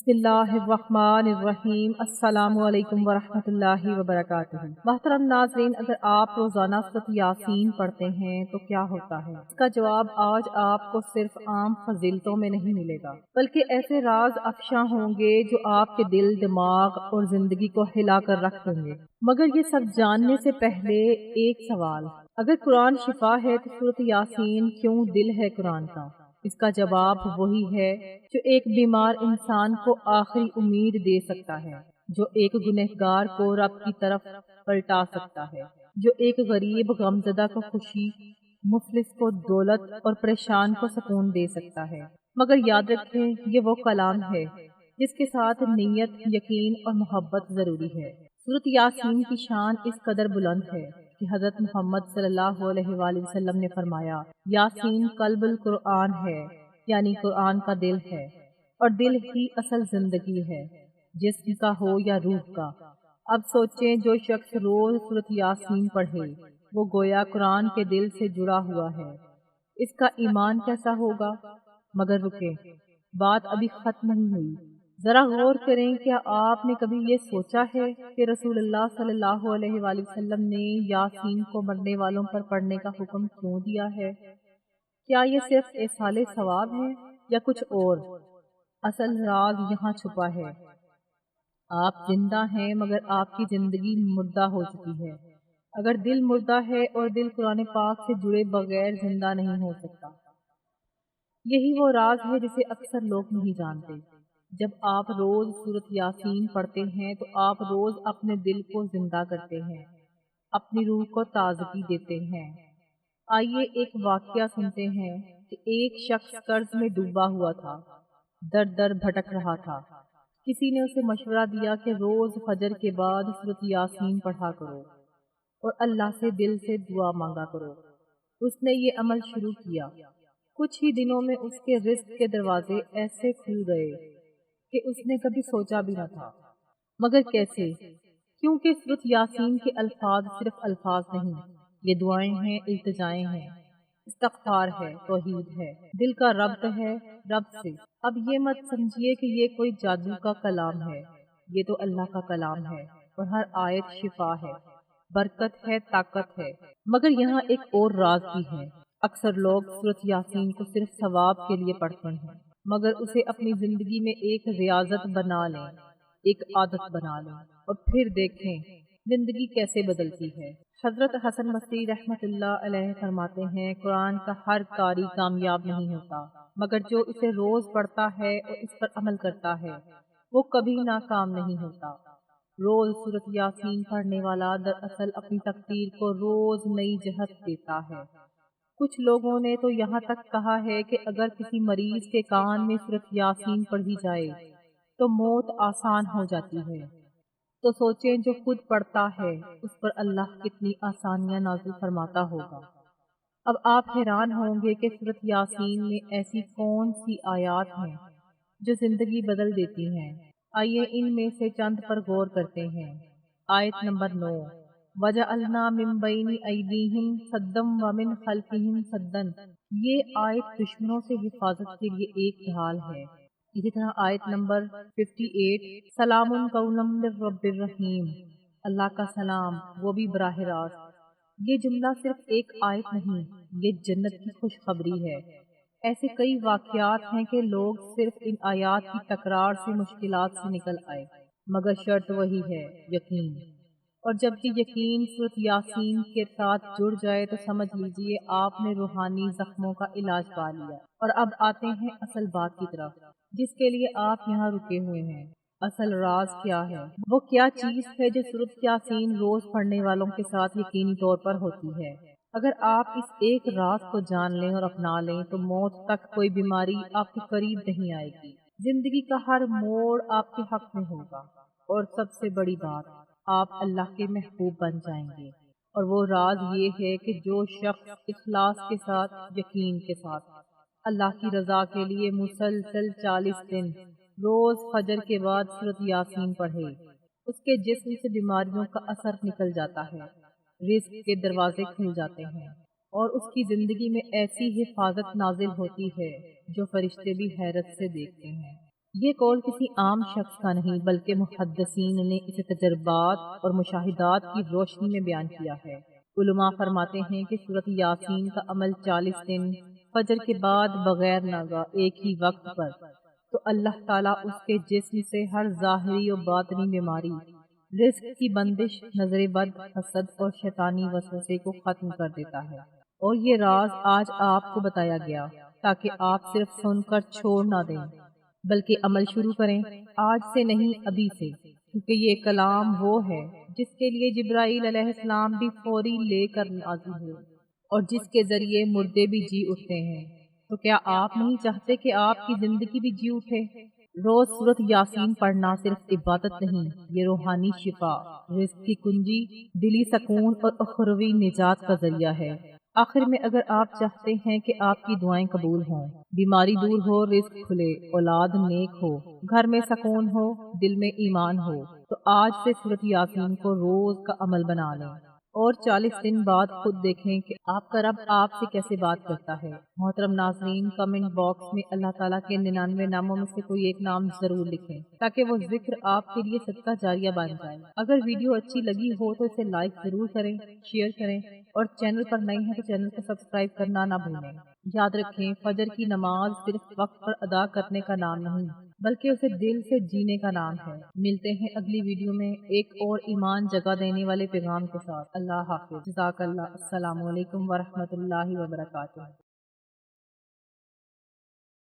بسم اللہ الرحمن الرحیم۔ السلام علیکم ورحمۃ اللہ وبرکاتہ۔ محترم ناظرین، اگر آپ روزانہ سورۃ یاسین پڑھتے ہیں تو کیا ہوتا ہے؟ اس کا جواب آج آپ کو صرف عام فضیلتوں میں نہیں ملے گا، بلکہ ایسے راز افشاں ہوں گے جو آپ کے دل، دماغ اور زندگی کو ہلا کر رکھ دیں گے۔ مگر یہ سب جاننے سے پہلے ایک سوال، اگر قرآن شفا ہے تو سورۃ یاسین کیوں دل ہے قرآن کا؟ اس کا جواب وہی ہے جو ایک بیمار انسان کو آخری امید دے سکتا ہے، جو ایک گنہگار کو رب کی طرف پلٹا سکتا ہے، جو ایک غریب غمزدہ کو خوشی، مفلس کو دولت اور پریشان کو سکون دے سکتا ہے۔ مگر یاد رکھیں، یہ وہ کلام ہے جس کے ساتھ نیت، یقین اور محبت ضروری ہے۔ سورۃ یاسین کی شان اس قدر بلند ہے کہ حضرت محمد صلی اللہ علیہ وآلہ وسلم نے فرمایا، یاسین قلب القرآن ہے، یعنی قرآن کا دل ہے، اور دل ہی اصل زندگی ہے، جسم کا ہو یا روح کا۔ اب سوچیں، جو شخص روز سورۃ یاسین پڑھے وہ گویا قرآن کے دل سے جڑا ہوا ہے۔ اس کا ایمان کیسا ہوگا؟ مگر رکیں، بات ابھی ختم نہیں ہوئی۔ ذرا غور کریں، کیا آپ نے کبھی یہ سوچا ہے کہ رسول اللہ صلی اللہ علیہ وآلہ وسلم نے یاسین کو مرنے والوں پر پڑھنے کا حکم کیوں دیا ہے؟ کیا یہ صرف ایصال ثواب ہے یا کچھ اور؟ اصل راز یہاں چھپا ہے۔ آپ زندہ ہیں مگر آپ کی زندگی مردہ ہو چکی ہے۔ اگر دل مردہ ہے اور دل قرآن پاک سے جڑے بغیر زندہ نہیں ہو سکتا۔ یہی وہ راز ہے جسے اکثر لوگ نہیں جانتے۔ جب آپ روز سورۃ یاسین پڑھتے ہیں تو آپ روز اپنے دل کو زندہ کرتے ہیں، اپنی روح کو تازگی دیتے ہیں۔ آئیے ایک واقعہ سنتے ہیں کہ ایک شخص قرض میں ڈوبا ہوا تھا، در در بھٹک رہا تھا۔ کسی نے اسے مشورہ دیا کہ روز فجر کے بعد سورۃ یاسین پڑھا کرو اور اللہ سے دل سے دعا مانگا کرو۔ اس نے یہ عمل شروع کیا۔ کچھ ہی دنوں میں اس کے رزق کے دروازے ایسے کھل گئے کہ اس نے کبھی سوچا بھی نہ تھا۔ مگر کیسے؟ کیونکہ سورۃ یاسین کے الفاظ صرف الفاظ نہیں، یہ دعائیں ہیں، التجائیں ہیں، استغفار ہے، توحید ہے، دل کا ربط ہے رب سے۔ اب یہ مت سمجھیے کہ یہ کوئی جادو کا کلام ہے، یہ تو اللہ کا کلام ہے، اور ہر آیت شفا ہے، برکت ہے، طاقت ہے۔ مگر یہاں ایک اور راز بھی ہے۔ اکثر لوگ سورۃ یاسین کو صرف ثواب کے لیے پڑھتے ہیں، مگر اسے اپنی زندگی میں ایک ریاضت بنا لیں، ایک عادت بنا لیں، اور پھر دیکھیں زندگی کیسے بدلتی ہے۔ حضرت حسن بصری رحمۃ اللہ علیہ فرماتے ہیں، قرآن کا ہر قاری کامیاب نہیں ہوتا، مگر جو اسے روز پڑھتا ہے اور اس پر عمل کرتا ہے وہ کبھی ناکام نہیں ہوتا۔ روز سورۃ یاسین پڑھنے والا دراصل اپنی تقدیر کو روز نئی جہت دیتا ہے۔ کچھ لوگوں نے تو یہاں تک کہا ہے کہ اگر کسی مریض کے کان میں سورۃ یاسین پڑھی جائے تو موت آسان ہو جاتی ہے۔ تو سوچیں، جو خود پڑھتا ہے اس پر اللہ کتنی آسانیاں نازل فرماتا ہوگا۔ اب آپ حیران ہوں گے کہ سورۃ یاسین میں ایسی کون سی آیات ہیں جو زندگی بدل دیتی ہیں۔ آئیے ان میں سے چند پر غور کرتے ہیں۔ آیت نمبر 9، وَجَعَلْنَا مِن بَيْنِ أَيْدِيهِمْ سَدًّا وَمِنْ خَلْفِهِمْ سَدًّا۔ یہ آیت دشمنوں سے حفاظت کے لیے ایک ڈھال ہے۔ اسی طرح آیت نمبر 58، سلام قولا من رب الرحیم، اللہ کا سلام، وہ بھی براہ راست۔ یہ جملہ صرف ایک آیت نہیں، یہ جنت کی خوشخبری ہے۔ ایسے کئی واقعات ہیں کہ لوگ صرف ان آیات کی تکرار سے مشکلات سے نکل آئے، مگر شرط وہی ہے، یقین۔ اور جب یہ یقین سورۃ یاسین کے ساتھ جڑ جائے تو سمجھ لیجئے آپ نے روحانی زخموں کا علاج پا لیا۔ اور اب آتے ہیں اصل بات کی طرف، جس کے لیے آپ یہاں رکے ہوئے ہیں۔ اصل راز کیا ہے؟ وہ کیا چیز ہے جو سورۃ یاسین روز پڑھنے والوں کے ساتھ یقینی طور پر ہوتی ہے؟ اگر آپ اس ایک راز کو جان لیں اور اپنا لیں تو موت تک کوئی بیماری آپ کے قریب نہیں آئے گی، زندگی کا ہر موڑ آپ کے حق میں ہوگا، اور سب سے بڑی بات، آپ اللہ کے محبوب بن جائیں گے۔ اور وہ راز یہ ہے کہ جو شخص اخلاص کے ساتھ، یقین کے ساتھ اللہ کی رضا کے لیے مسلسل 40 دن روز فجر کے بعد سورۃ یاسین پڑھے، اس کے جسم سے بیماریوں کا اثر نکل جاتا ہے، رزق کے دروازے کھل جاتے ہیں، اور اس کی زندگی میں ایسی حفاظت نازل ہوتی ہے جو فرشتے بھی حیرت سے دیکھتے ہیں۔ یہ قول کسی عام شخص کا نہیں بلکہ محدثین نے اسے تجربات اور مشاہدات کی روشنی میں بیان کیا ہے۔ علماء فرماتے ہیں کہ سورۃ یاسین کا عمل 40 دن فجر کے بعد بغیر ناگاہ ایک ہی وقت پر تو اللہ تعالیٰ اس کے جسم سے ہر ظاہری و باطنی بیماری، رزق کی بندش، نظر بد، حسد اور شیطانی وسوسے کو ختم کر دیتا ہے۔ اور یہ راز آج آپ کو بتایا گیا تاکہ آپ صرف سن کر چھوڑ نہ دیں بلکہ عمل شروع کریں، آج سے نہیں ابھی سے، کیونکہ یہ کلام وہ ہے جس کے لیے جبرائیل علیہ السلام بھی فوری لے کر نازل ہوئے اور جس کے ذریعے مردے بھی جی اٹھتے ہیں۔ تو کیا آپ نہیں چاہتے کہ آپ کی زندگی بھی جی اٹھے؟ روز سورۃ یاسین پڑھنا صرف عبادت نہیں، یہ روحانی شفا، رزق کی کنجی، دلی سکون اور اخروی نجات کا ذریعہ ہے۔ آخر میں اگر آپ چاہتے ہیں کہ آپ کی دعائیں قبول ہوں، بیماری دور ہو، رزق کھلے، اولاد نیک ہو، گھر میں سکون ہو، دل میں ایمان ہو، تو آج سے سورۃ یاسین کو روز کا عمل بنا لیں اور 40 دن بعد خود دیکھیں کہ آپ کا رب آپ سے کیسے بات کرتا ہے۔ محترم ناظرین، کمنٹ باکس میں اللہ تعالیٰ کے 99 ناموں میں سے کوئی ایک نام ضرور لکھیں تاکہ وہ ذکر آپ کے لیے صدقہ جاریہ بن جائے۔ اگر ویڈیو اچھی لگی ہو تو اسے لائک ضرور کریں، شیئر کریں اور چینل پر نئے ہیں تو چینل کو سبسکرائب کرنا نہ بھولیں۔ یاد رکھیں، فجر کی نماز صرف وقت پر ادا کرنے کا نام نہیں بلکہ اسے دل سے جینے کا نام ہے۔ ملتے ہیں اگلی ویڈیو میں ایک اور ایمان جگا دینے والے پیغام کے ساتھ۔ اللہ حافظ، جزاک اللہ، السلام علیکم ورحمۃ اللہ وبرکاتہ۔